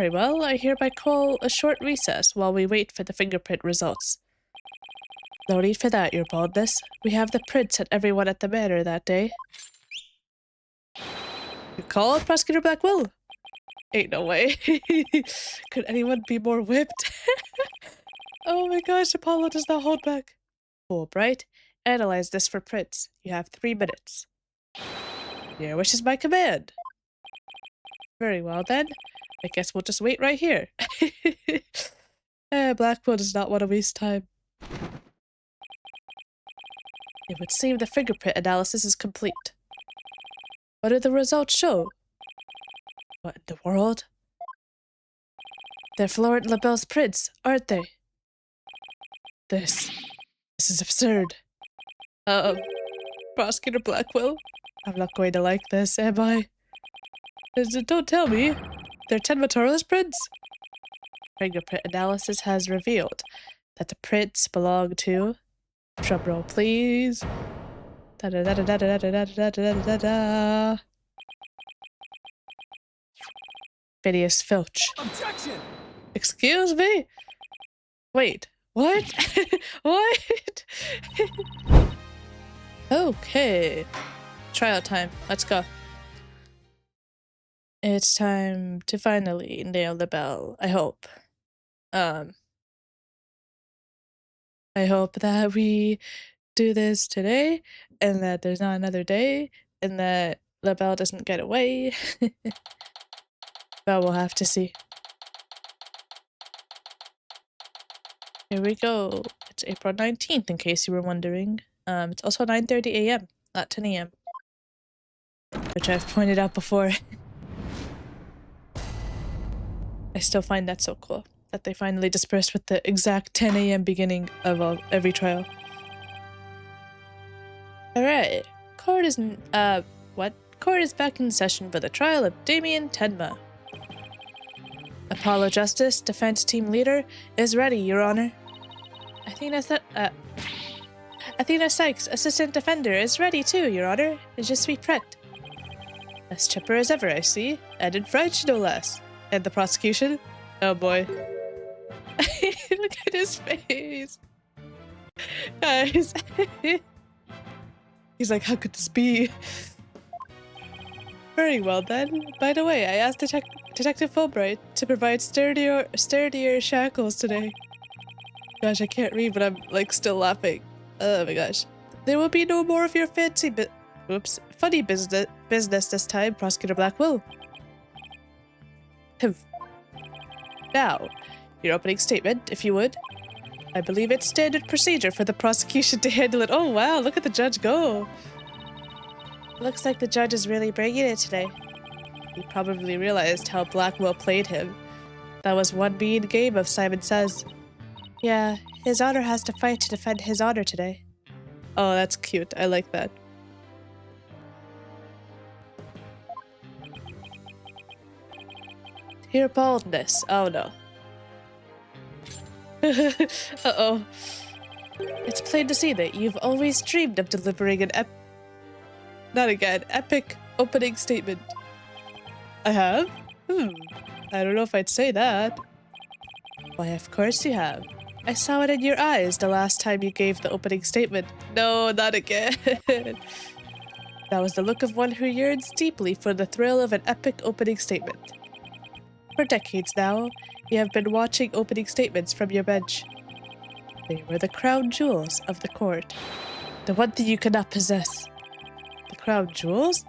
Very well, I hereby call a short recess while we wait for the fingerprint results. No need for that, your baldness. We have the prints at everyone at the manor that day. You call it, Prosecutor Blackwell? Ain't no way. Could anyone be more whipped? Oh my gosh, Apollo does not hold back. Cool, Wright. Analyze this for prints. You have 3 minutes. Your wish is my command. Very well then. I guess we'll just wait right here. Blackwell does not want to waste time. It would seem the fingerprint analysis is complete. What do the results show? What in the world? They're Florent LaBelle's prints, aren't they? This is absurd. Prosecutor Blackwell? I'm not going to like this, am I? Don't tell me. They're Tenma Taro's prints? Fingerprint analysis has revealed that the prints belong to... Drumroll, please. Da-da-da-da-da-da-da-da-da-da-da-da. Phineas Filch. Objection! Excuse me? Wait, what? What? Okay. Trial time. Let's go. It's time to finally nail the bell, I hope. I hope that we do this today, and that there's not another day, and that LaBelle doesn't get away. But we'll have to see. Here we go. It's April 19th, in case you were wondering. It's also 9:30 a.m., not 10 a.m. Which I've pointed out before. I still find that so cool, that they finally dispersed with the exact 10 a.m. beginning of every trial. Alright, court is back in session for the trial of Mayor Tenma. Apollo Justice, defense team leader, is ready, Your Honor. Athena Sykes, assistant defender, is ready too, Your Honor. Je suis prête. As chipper as ever, I see, and in French, no less. And the prosecution? Oh boy. Look at his face. Guys. He's like, how could this be? Very well then. By the way, I asked Detective Fulbright to provide sturdier shackles today. Gosh, I can't read, but I'm like still laughing. Oh my gosh. There will be no more of your funny business this time, Prosecutor Blackwell. Now, your opening statement, if you would. I believe it's standard procedure for the prosecution to handle it. Oh wow, look at the judge go. Looks like the judge is really bringing it today. He probably realized how Blackwell played him. That was one mean game of Simon Says. Yeah, his honor has to fight to defend his honor today. Oh, that's cute. I like that. Your baldness. Oh no. Uh-oh. It's plain to see that you've always dreamed of delivering an epic opening statement. I have? I don't know if I'd say that. Why, of course you have. I saw it in your eyes the last time you gave the opening statement. No, not again. That was the look of one who yearns deeply for the thrill of an epic opening statement. For decades now, you have been watching opening statements from your bench. They were the crown jewels of the court. The one thing you could not possess. The crown jewels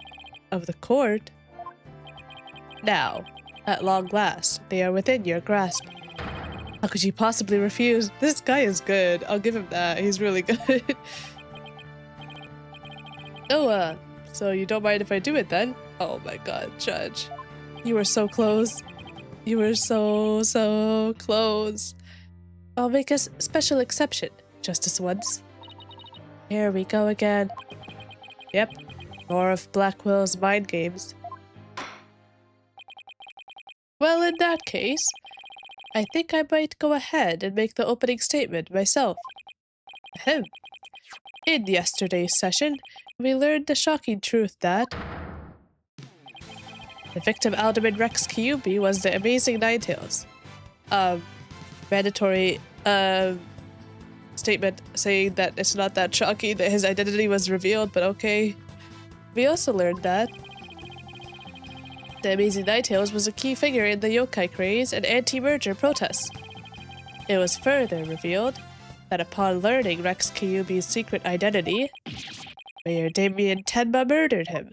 of the court? Now, at long last, they are within your grasp. How could you possibly refuse? This guy is good. I'll give him that. He's really good. Oh, so you don't mind if I do it then? Oh my god, Judge. You were so close. You were so close. I'll make a special exception, Justice Woods. Here we go again. Yep, more of Blackwell's mind games. Well, in that case, I think I might go ahead and make the opening statement myself. Ahem. In yesterday's session, we learned the shocking truth that The victim, Alderman Kyubi, was the amazing Ninetales. Mandatory statement saying that it's not that shocking that his identity was revealed, but okay. We also learned that the amazing Ninetales was a key figure in the yokai craze and anti-merger protests. It was further revealed that upon learning Rex Kyubi's secret identity, Mayor Tenma murdered him.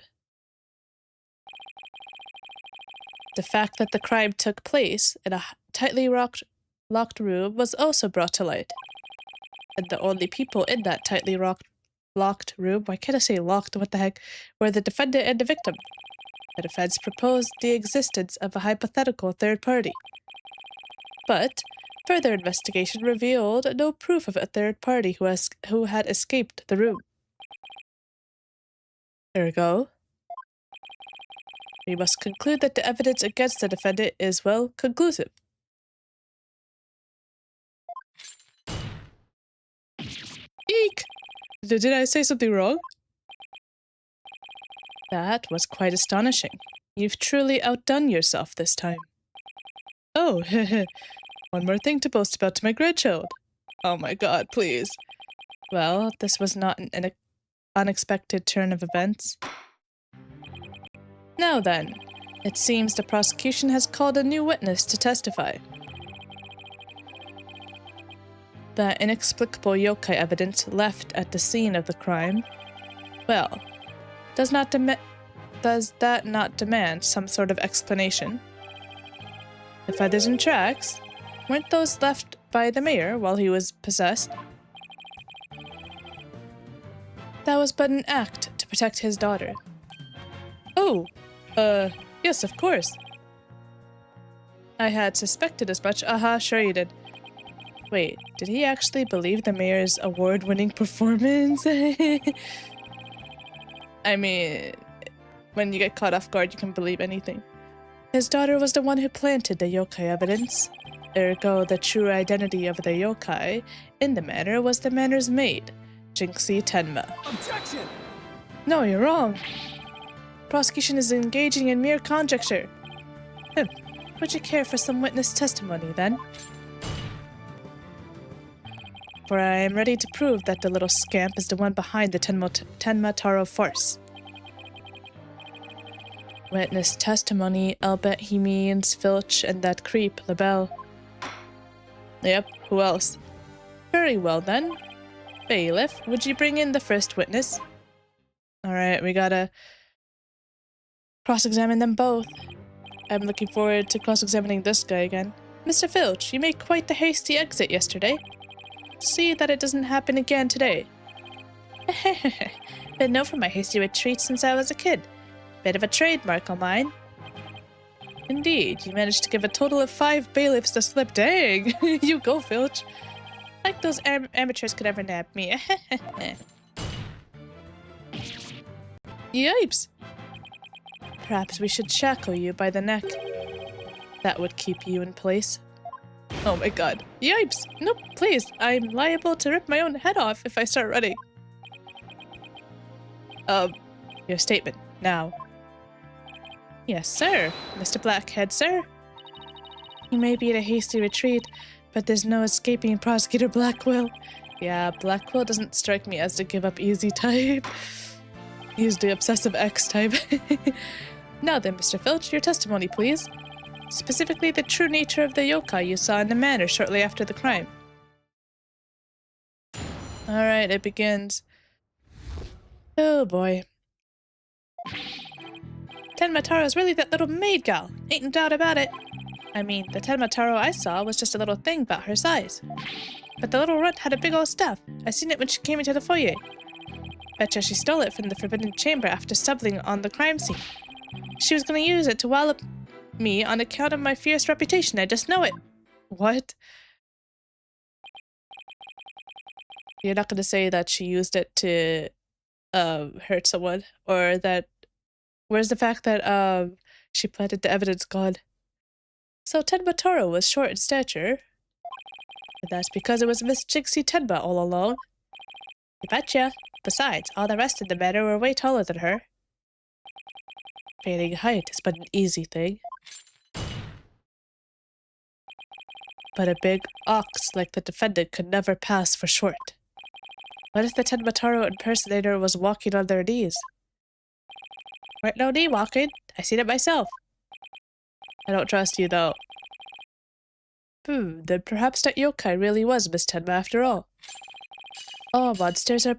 The fact that the crime took place in a tightly locked room was also brought to light. And the only people in that tightly locked room, why can't I say locked, what the heck, were the defendant and the victim. The defense proposed the existence of a hypothetical third party. But further investigation revealed no proof of a third party who had escaped the room. Ergo, we must conclude that the evidence against the defendant is, well, conclusive. Eek! Did I say something wrong? That was quite astonishing. You've truly outdone yourself this time. Oh, one more thing to boast about to my grandchild. Oh my god, please. Well, this was not an unexpected turn of events. Now then, it seems the prosecution has called a new witness to testify. The inexplicable yokai evidence left at the scene of the crime, well, does that not demand some sort of explanation? The feathers and tracks, weren't those left by the mayor while he was possessed? That was but an act to protect his daughter. Oh, yes, of course. I had suspected as much. Aha, sure you did. Wait, did he actually believe the mayor's award-winning performance? I mean, when you get caught off guard, you can believe anything. His daughter was the one who planted the yokai evidence. Ergo, the true identity of the yokai in the manor was the manor's maid, Jinxie Tenma. Objection! No, you're wrong. Prosecution is engaging in mere conjecture. Would you care for some witness testimony, then? For I am ready to prove that the little scamp is the one behind the Tenma Taro farce. Witness testimony, I'll bet he means Filch and that creep, LaBelle. Yep, who else? Very well then. Bailiff, would you bring in the first witness? Alright, we gotta cross-examine them both. I'm looking forward to cross-examining this guy again. Mr. Filch, you made quite the hasty exit yesterday. See that it doesn't happen again today. Been known for my hasty retreat since I was a kid. Bit of a trademark of mine. Indeed, you managed to give a total of 5 bailiffs the slip. Dang! You go, Filch. Like those amateurs could ever nab me. Yipes! Perhaps we should shackle you by the neck. That would keep you in place. Oh my god. Yipes! Nope, please. I'm liable to rip my own head off if I start running. Your statement, now. Yes, sir. Mr. Blackhead, sir. You may be in a hasty retreat, but there's no escaping Prosecutor Blackwell. Yeah, Blackwell doesn't strike me as the give-up-easy type. He's the obsessive X type. Now then, Mr. Filch, your testimony, please. Specifically, the true nature of the yokai you saw in the manor shortly after the crime. Alright, it begins. Oh boy. Tenma Taro is really that little maid gal. Ain't no doubt about it. I mean, the Tenma Taro I saw was just a little thing about her size. But the little runt had a big old stuff. I seen it when she came into the foyer. Betcha she stole it from the forbidden chamber after stumbling on the crime scene. She was gonna use it to wallop me on account of my fierce reputation, I just know it. What? You're not gonna say that she used it to hurt someone, or that where's the fact that she planted the evidence, God? So Tenma Taro was short in stature. But that's because it was Miss Jinxie Tenma all along. You betcha. Besides, all the rest of the manor were way taller than her. Gaining height is but an easy thing. But a big ox like the defendant could never pass for short. What if the Tenma Taro impersonator was walking on their knees? Right, no knee walking. I seen it myself. I don't trust you, though. Then perhaps that yokai really was Miss Tenma after all. All monsters are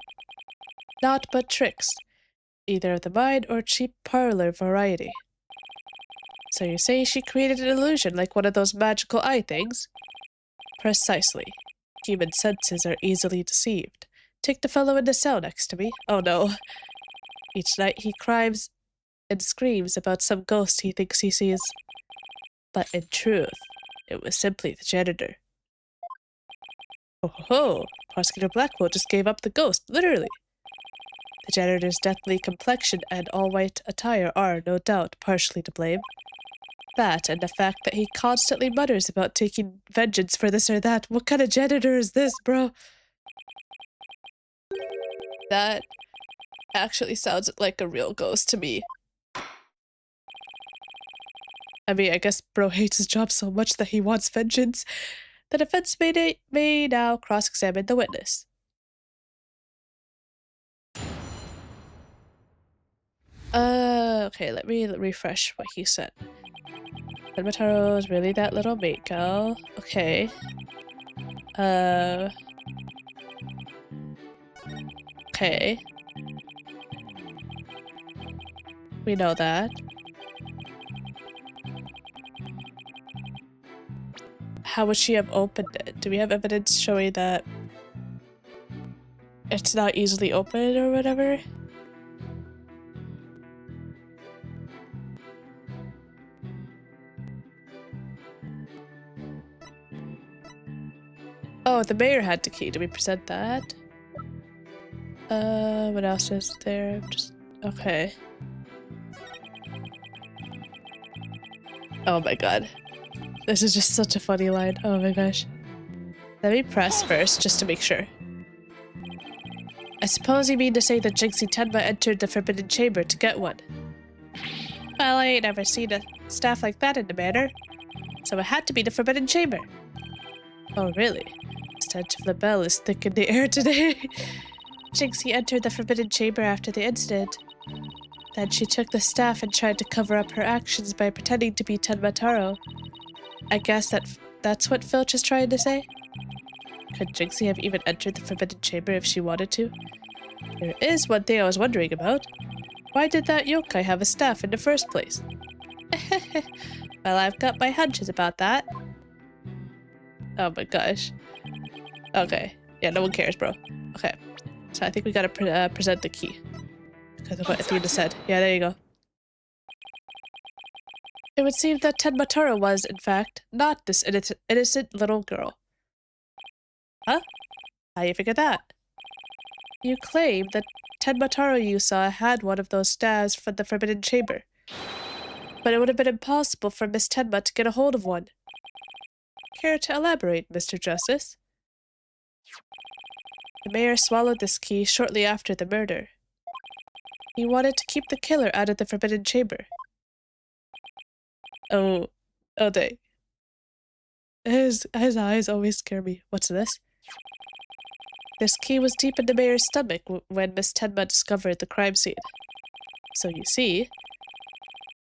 naught but tricks, either of the mind or cheap parlor variety. So you say she created an illusion like one of those magical eye things? Precisely. Human senses are easily deceived. Take the fellow in the cell next to me. Oh no. Each night he cries and screams about some ghost he thinks he sees. But in truth, it was simply the janitor. Oh ho ho! Prosecutor Blackwell just gave up the ghost, literally. The janitor's deathly complexion and all-white attire are, no doubt, partially to blame. That, and the fact that he constantly mutters about taking vengeance for this or that. What kind of janitor is this, bro? That actually sounds like a real ghost to me. I mean, I guess bro hates his job so much that he wants vengeance. The defense may now cross-examine the witness. Okay, let me refresh what he said. Tenma Taro is really that little Mako. Okay. Okay. We know that. How would she have opened it? Do we have evidence showing that it's not easily opened or whatever? Oh, the mayor had the key. Do we present that? What else is there? Just okay. Oh my god. This is just such a funny line. Oh my gosh. Let me press first, just to make sure. I suppose you mean to say that Jinxie Tenma entered the Forbidden Chamber to get one. Well, I ain't ever seen a staff like that in the manor, so it had to be the Forbidden Chamber. Oh really? The stench of the bell is thick in the air today. Jinxie entered the Forbidden Chamber after the incident. Then she took the staff and tried to cover up her actions by pretending to be Tenma Taro. I guess that's what Filch is trying to say? Could Jinxie have even entered the Forbidden Chamber if she wanted to? There is one thing I was wondering about. Why did that yokai have a staff in the first place? Well, I've got my hunches about that. Oh my gosh. Okay. Yeah, no one cares, bro. Okay. So I think we gotta present the key. Because of what Athena said. Yeah, there you go. It would seem that Tenma Taro was, in fact, not this innocent little girl. Huh? How you figure that? You claim that Tenma Taro you saw had one of those staves from the Forbidden Chamber. But it would have been impossible for Miss Tenma to get a hold of one. Care to elaborate, Mr. Justice? The mayor swallowed this key shortly after the murder. He wanted to keep the killer out of the Forbidden Chamber. Oh dang. His eyes always scare me. What's this? This key was deep in the mayor's stomach when Miss Tenma discovered the crime scene. So you see,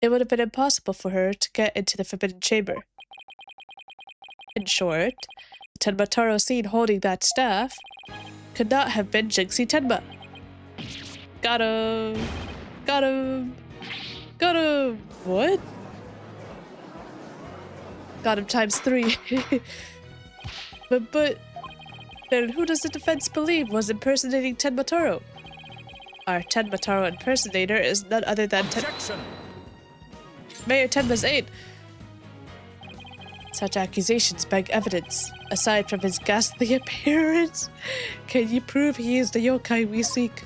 it would have been impossible for her to get into the Forbidden Chamber. In short, the Tenma Taro seen holding that staff could not have been Jinxie Tenma. Got him! Got him! Got him! What? Got him ×3. But then who does the defense believe was impersonating Tenma Taro? Our Tenma Taro impersonator is none other than Mayor Tenma's aide. Such accusations beg evidence. Aside from his ghastly appearance, can you prove he is the yokai we seek?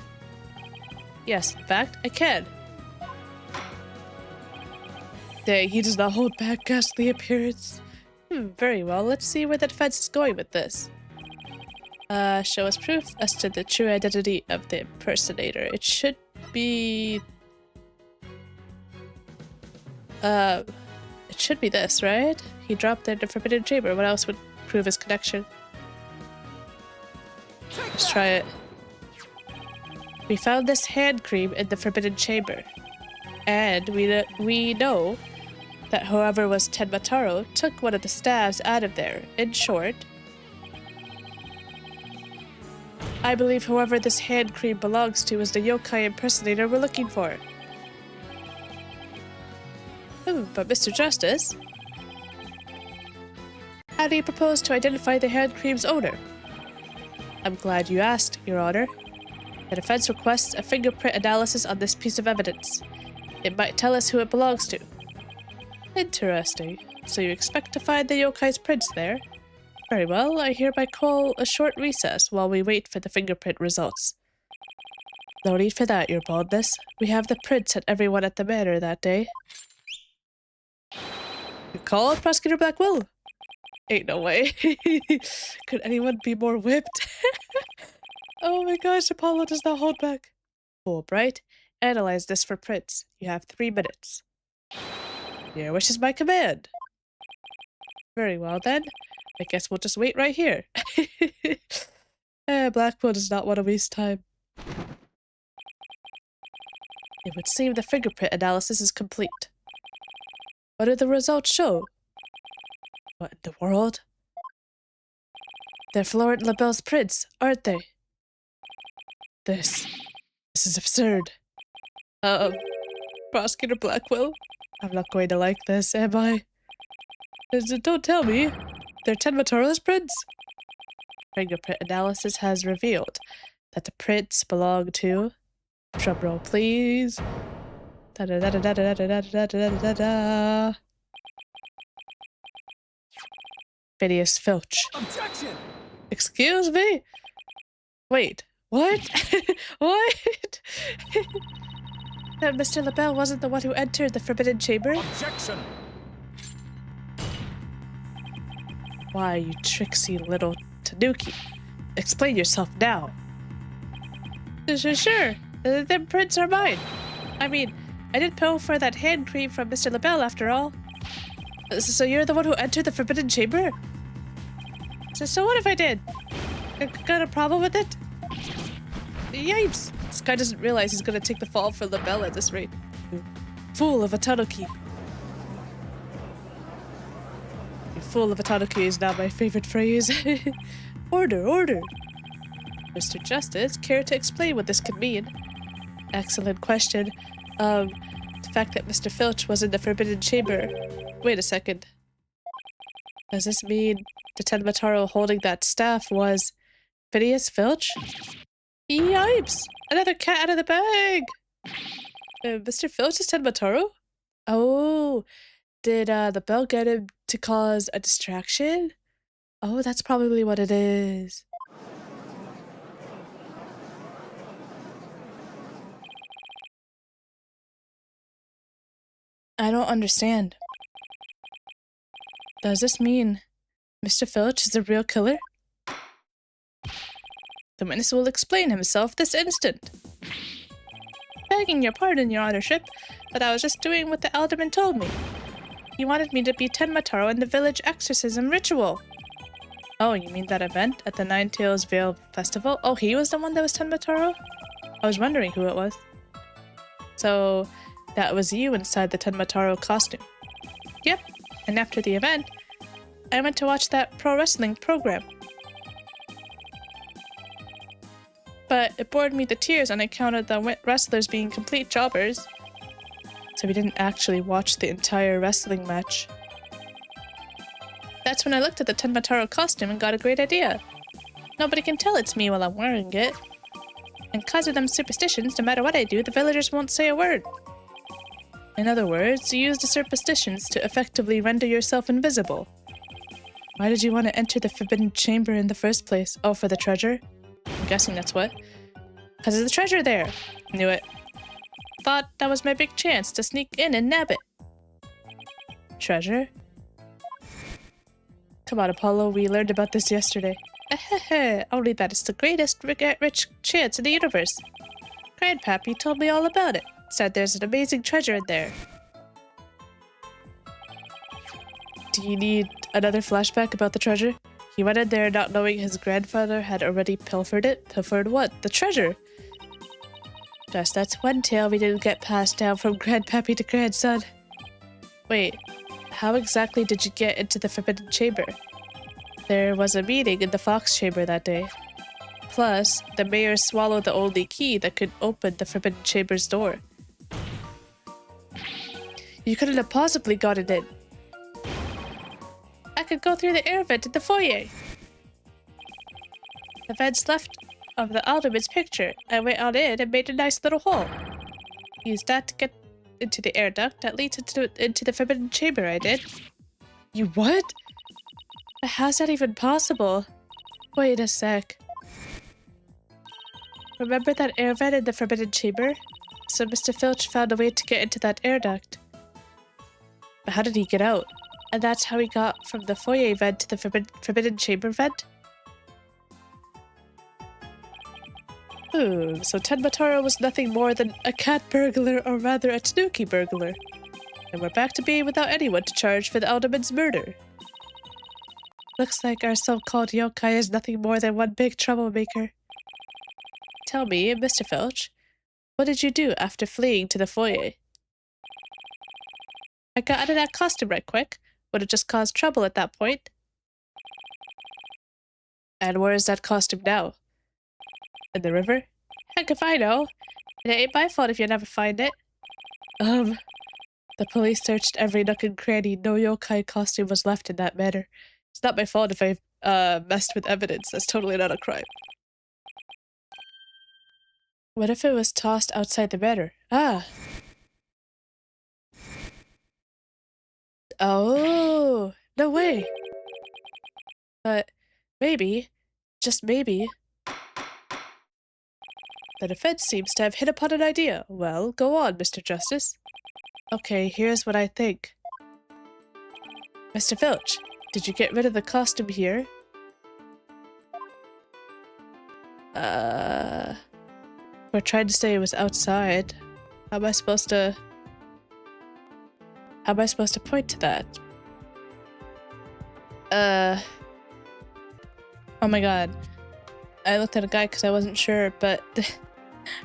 Yes, in fact, I can. Dang, he does not hold back ghastly appearance. Very well, let's see where the defense is going with this. Show us proof as to the true identity of the impersonator. It should be... It should be this, right? He dropped it in the forbidden chamber. What else would prove his connection? Let's try it. We found this hand cream in the forbidden chamber. And we know that whoever was Tenma Taro took one of the staves out of there. In short, I believe whoever this hand cream belongs to is the yokai impersonator we're looking for. Oh, but Mr. Justice, how do you propose to identify the hand cream's owner? I'm glad you asked, Your Honor. The defense requests a fingerprint analysis on this piece of evidence. It might tell us who it belongs to. Interesting. So you expect to find the yokai's prints there? Very well, I hereby call a short recess while we wait for the fingerprint results. No need for that, Your Baldness. We have the prints at everyone at the manor that day. You call it, Prosecutor Blackwell? Ain't no way. Could anyone be more whipped? Oh my gosh, Apollo does not hold back. Wright, analyze this for prints. You have 3 minutes. Your wish is my command. Very well then. I guess we'll just wait right here. Blackwell does not want to waste time. It would seem the fingerprint analysis is complete. What do the results show? What in the world? They're Florent Labelle's prints, aren't they? This is absurd. Prosecutor Blackwell? I'm not going to like this, am I? Don't tell me. They're Tenma Taro's prints? Fingerprint analysis has revealed that the prints belong to... Drumroll, please. Da-da-da-da-da-da-da-da-da-da-da-da. Phineas Filch. Objection! Excuse me? Wait, what? What? That Mr. Labelle wasn't the one who entered the forbidden chamber? Objection! Why, you tricksy little tanuki. Explain yourself now. Sure. Them prints are mine. I mean, I did pay for that hand cream from Mr. Labelle after all. So you're the one who entered the forbidden chamber? So what if I did? Got a problem with it? Yipes! This guy doesn't realize he's gonna take the fall for Labelle at this rate. Fool of a tanuki. Fool of a tanuki is not my favorite phrase. Order. Mr. Justice, care to explain what this could mean? Excellent question. The fact that Mr. Filch was in the forbidden chamber. Wait a second. Does this mean the Tenma Taro holding that staff was Phineas Filch? Yipes! Another cat out of the bag! Mr. Filch is Tenma Taro? Oh, did the bell get him to cause a distraction? Oh, that's probably what it is. I don't understand. Does this mean Mr. Filch is the real killer? The witness will explain himself this instant. Begging your pardon, Your Honorship, but I was just doing what the Alderman told me. He wanted me to be Tenma Taro in the village exorcism ritual. Oh, you mean that event at the Nine Tails Vale Festival? Oh, he was the one that was Tenma Taro? I was wondering who it was. So, that was you inside the Tenma Taro costume. Yep, and after the event, I went to watch that pro wrestling program. But it bored me to tears on account of the wrestlers being complete jobbers. So we didn't actually watch the entire wrestling match. That's when I looked at the Tenma Taro costume and got a great idea. Nobody can tell it's me while I'm wearing it. And cause of them superstitions, no matter what I do, the villagers won't say a word. In other words, you use the superstitions to effectively render yourself invisible. Why did you want to enter the forbidden chamber in the first place? Oh, for the treasure? I'm guessing that's what. Because there's a treasure there. Knew it. Thought that was my big chance to sneak in and nab it. Treasure? Come on, Apollo, we learned about this yesterday. Only that it's the greatest rich chance in the universe. Grandpappy told me all about it. Said there's an amazing treasure in there. Do you need another flashback about the treasure? He went in there not knowing his grandfather had already pilfered it. Pilfered what? The treasure! Just that's one tale we didn't get passed down from grandpappy to grandson. Wait, how exactly did you get into the Forbidden Chamber? There was a meeting in the Fox Chamber that day. Plus, the mayor swallowed the only key that could open the Forbidden Chamber's door. You couldn't have possibly gotten in. I could go through the air vent in the foyer. The vent's left of the alderman's picture. I went on in and made a nice little hole. Used that to get into the air duct that leads into the Forbidden Chamber, I did. You what? How's that even possible? Wait a sec. Remember that air vent in the Forbidden Chamber? So Mr. Filch found a way to get into that air duct. But how did he get out? And that's how he got from the foyer vent to the Forbidden Chamber vent? So Tenma Taro was nothing more than a cat burglar, or rather a tanuki burglar. And we're back to being without anyone to charge for the alderman's murder. Looks like our so-called yokai is nothing more than one big troublemaker. Tell me, Mr. Filch, what did you do after fleeing to the foyer? I got out of that costume right quick. Would have just caused trouble at that point. And where is that costume now? In the river? Heck if I know. And it ain't my fault if you never find it. The police searched every nook and cranny. No yokai costume was left in that manner. It's not my fault if I messed with evidence. That's totally not a crime. What if it was tossed outside the manor? Ah. Oh, no way. But maybe, just maybe, the defense seems to have hit upon an idea. Well, go on, Mr. Justice. Okay, here's what I think. Mr. Filch, did you get rid of the costume here? We're trying to say it was outside. How am I supposed to point to that? Oh my god. I looked at a guy because I wasn't sure, but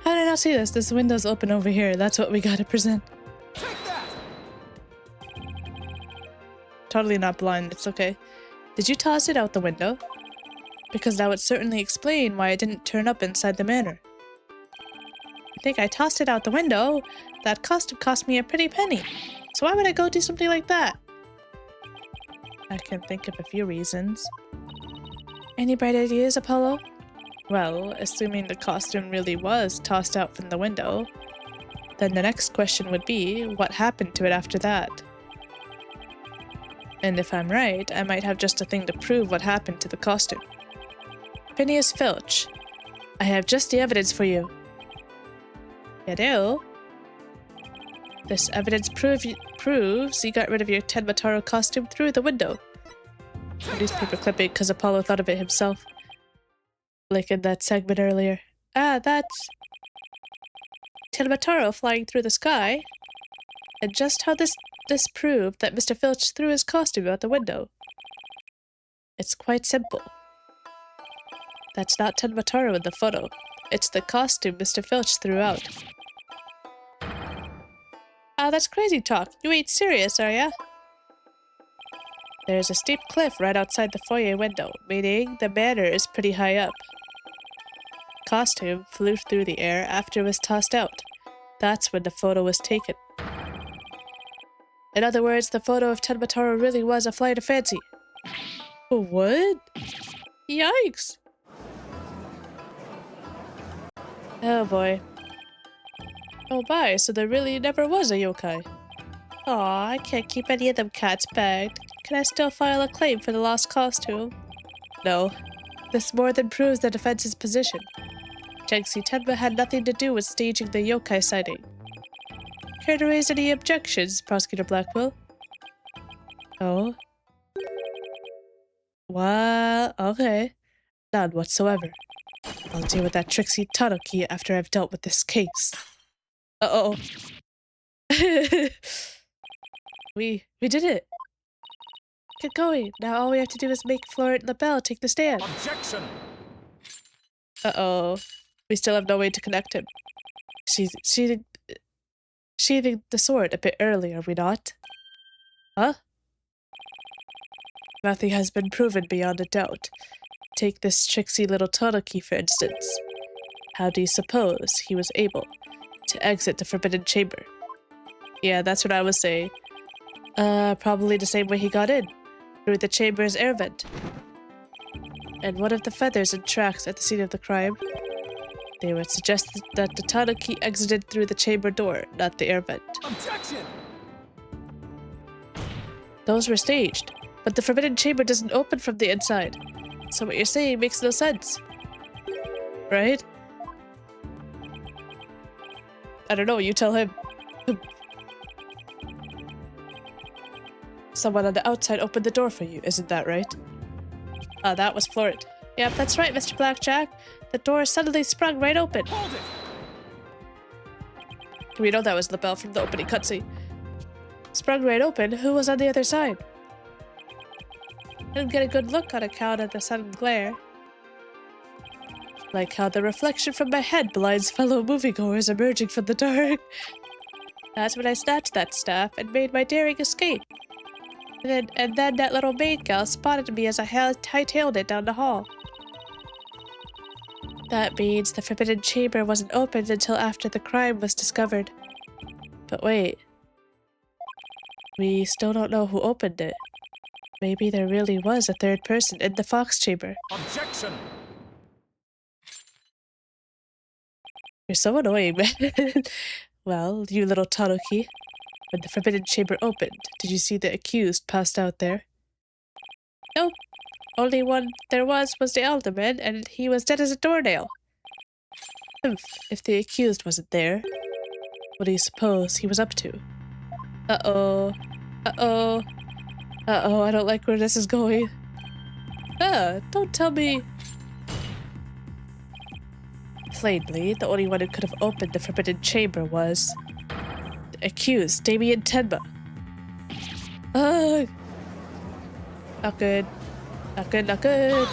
how did I not see this? This window's open over here. That's what we gotta present. Totally not blind. It's okay. Did you toss it out the window? Because that would certainly explain why it didn't turn up inside the manor. I think I tossed it out the window. That costume cost me a pretty penny. So why would I go do something like that? I can think of a few reasons. Any bright ideas, Apollo? Well, assuming the costume really was tossed out from the window, then the next question would be, what happened to it after that? And if I'm right, I might have just a thing to prove what happened to the costume. Phineas Filch, I have just the evidence for you. You do? This evidence proves you got rid of your Tenma Taro costume through the window. A newspaper clipping because Apollo thought of it himself. Like in that segment earlier. Ah, that's Tenma Taro flying through the sky. And just how this proved that Mr. Filch threw his costume out the window. It's quite simple. That's not Tenma Taro in the photo. It's the costume Mr. Filch threw out. Ah, that's crazy talk. You ain't serious, are ya? There's a steep cliff right outside the foyer window, meaning the manor is pretty high up. Costume flew through the air after it was tossed out. That's when the photo was taken. In other words, the photo of Tenma Taro really was a flight of fancy. What? Yikes! Oh boy. Oh bye, so there really never was a yokai. Aw, I can't keep any of them cats bagged. Can I still file a claim for the lost costume? No. This more than proves the defense's position. Jiangxi Tenma had nothing to do with staging the yokai sighting. Care to raise any objections, Prosecutor Blackwell? Oh? Well, okay. None whatsoever. I'll deal with that tricksy tanuki after I've dealt with this case. Uh-oh. We did it. get going. Now all we have to do is make Florent LaBelle take the stand. Objection! Uh-oh. We still have no way to connect him. Sheathing the sword a bit early, are we not? Huh? Nothing has been proven beyond a doubt. Take this tricksy little Tanuki, for instance. How do you suppose he was able to exit the Forbidden Chamber? Yeah, that's what I was saying. Probably the same way he got in, through the chamber's air vent. And what of the feathers and tracks at the scene of the crime? They would suggest that the Tanuki exited through the chamber door, not the air vent. Objection! Those were staged, but the Forbidden Chamber doesn't open from the inside. So what you're saying makes no sense. Right? I don't know, you tell him. Someone on the outside opened the door for you, isn't that right? Ah, that was Florent. Yep, that's right, Mr. Blackjack. The door suddenly sprung right open. Hold it! We know that was LaBelle from the opening cutscene. Sprung right open? Who was on the other side? I didn't get a good look on account of the sudden glare. Like how the reflection from my head blinds fellow moviegoers emerging from the dark. That's when I snatched that staff and made my daring escape. And then that little maid gal spotted me as I hightailed it down the hall. That means the Forbidden Chamber wasn't opened until after the crime was discovered. But wait. We still don't know who opened it. Maybe there really was a third person in the Fox Chamber. Objection! You're so annoying, man. Well, you little Tanuki. When the Forbidden Chamber opened, did you see the accused passed out there? Nope. Only one there was the Alderman, and he was dead as a doornail. If the accused wasn't there, what do you suppose he was up to? Uh-oh. Uh-oh. Uh-oh, I don't like where this is going. Don't tell me. Plainly, the only one who could have opened the Forbidden Chamber was the accused, Mayor Tenma. Not good. Not good, not good.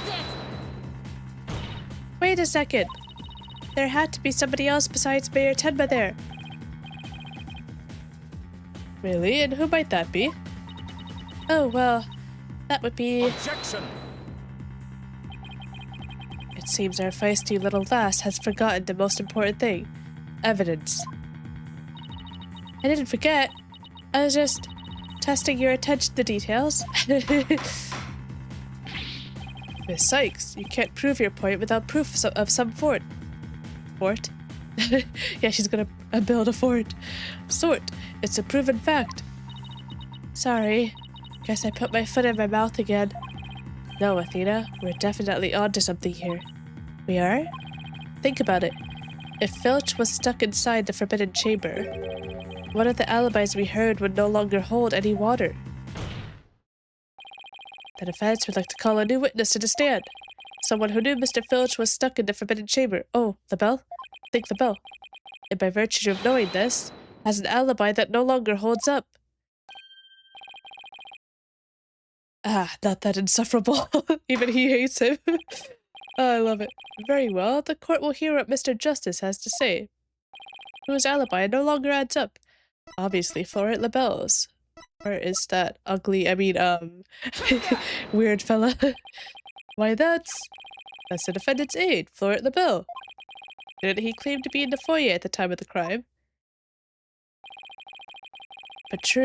Wait a second. There had to be somebody else besides Mayor Tenma there. Really? And who might that be? Oh, well, that would be... Objection! It seems our feisty little lass has forgotten the most important thing. Evidence. I didn't forget. I was just testing your attention to details. Miss Sykes, you can't prove your point without proof of some fort. Fort? Yeah, she's gonna build a fort. Sort. It's a proven fact. Sorry. Guess I put my foot in my mouth again. No, Athena, we're definitely onto something here. We are? Think about it. If Filch was stuck inside the Forbidden Chamber, one of the alibis we heard would no longer hold any water. The defense would like to call a new witness to the stand. Someone who knew Mr. Filch was stuck in the Forbidden Chamber. Oh, LaBelle? Think LaBelle. And by virtue of knowing this, has an alibi that no longer holds up. Ah, not that insufferable. Even he hates him. Oh, I love it. Very well, the court will hear what Mr. Justice has to say. Whose alibi no longer adds up. Obviously, Florent LaBelle's. Or is that ugly, weird fella? Why, that's the defendant's aide, Florent LaBelle. Didn't he claim to be in the foyer at the time of the crime? But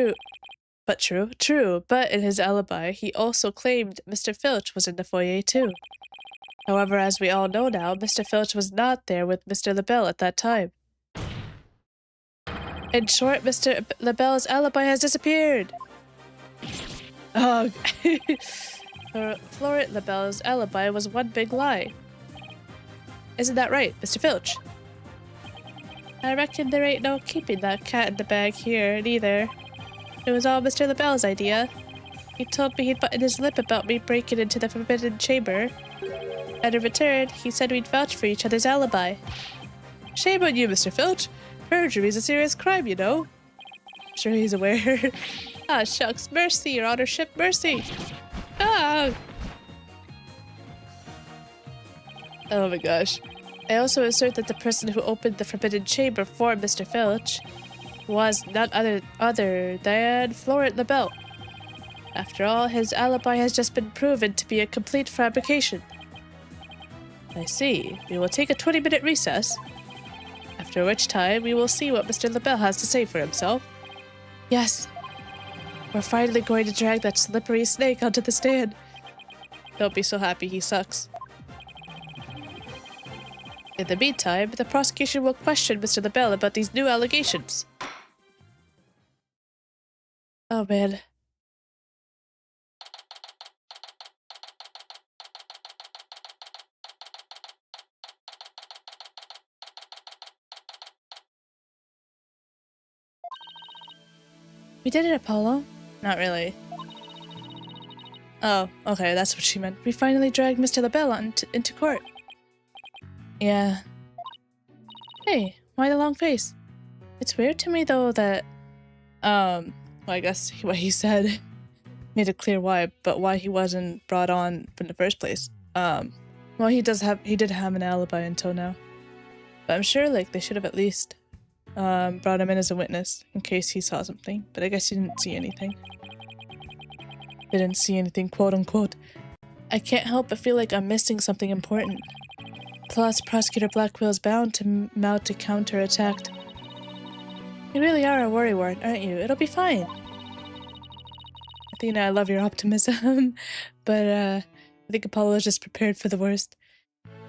in his alibi, he also claimed Mr. Filch was in the foyer too. However, as we all know now, Mr. Filch was not there with Mr. LaBelle at that time. In short, Mr. LaBelle's alibi has disappeared. Oh, Florent LaBelle's alibi was one big lie. Isn't that right, Mr. Filch? I reckon there ain't no keeping that cat in the bag here, neither. It was all Mr. LaBelle's idea. He told me he'd button his lip about me breaking into the Forbidden Chamber. And in return, he said we'd vouch for each other's alibi. Shame on you, Mr. Filch. Perjury is a serious crime, you know. I'm sure he's aware. Ah, shucks. Mercy, your honorship. Mercy. Ah! Oh my gosh. I also assert that the person who opened the forbidden chamber for Mr. Filch was none other than Florent LaBelle. After all, his alibi has just been proven to be a complete fabrication. I see. We will take a 20-minute recess, after which time we will see what Mr. LaBelle has to say for himself. Yes. We're finally going to drag that slippery snake onto the stand. Don't be so happy, he sucks. In the meantime, the prosecution will question Mr. LaBelle about these new allegations. Oh man. We did it, Apollo. Not really. Oh, okay, that's what she meant. We finally dragged Mr. LaBelle into court. Yeah. Hey, why the long face? It's weird to me, though, that, well, I guess what he said made it clear why, but why he wasn't brought on in the first place. Well, he did have an alibi until now. But I'm sure, like, they should have at least, brought him in as a witness in case he saw something, but I guess he didn't see anything. Didn't see anything, quote unquote. I can't help but feel like I'm missing something important. Plus, Prosecutor Blackwell's bound to mount a counterattack. You really are a worrywart, aren't you? It'll be fine. Athena, I love your optimism, but I think Apollo is just prepared for the worst.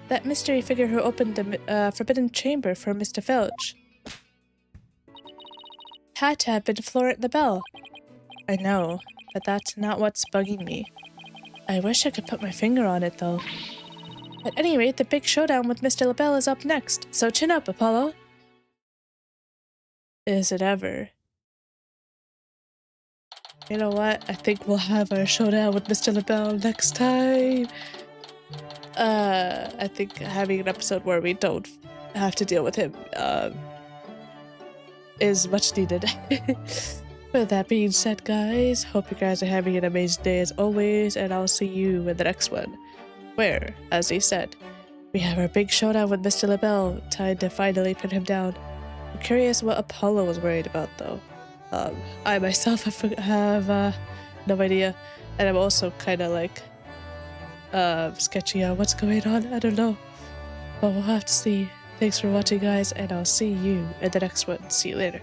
That mystery figure who opened the forbidden chamber for Mr. Filch had to have been Florent LaBelle. I know, but that's not what's bugging me. I wish I could put my finger on it, though. At any rate, the big showdown with Mr. LaBelle is up next, so chin up, Apollo. Is it ever? You know what? I think we'll have our showdown with Mr. LaBelle next time. I think having an episode where we don't have to deal with him, is much needed. With that being said, guys, hope you guys are having an amazing day as always, and I'll see you in the next one, where, as he said, we have our big showdown with Mr. LaBelle, time to finally pin him down. I'm curious what Apollo was worried about, though. I myself have no idea, and I'm also kind of like sketchy on what's going on. I don't know, but we'll have to see. Thanks for watching, guys, and I'll see you in the next one. See you later.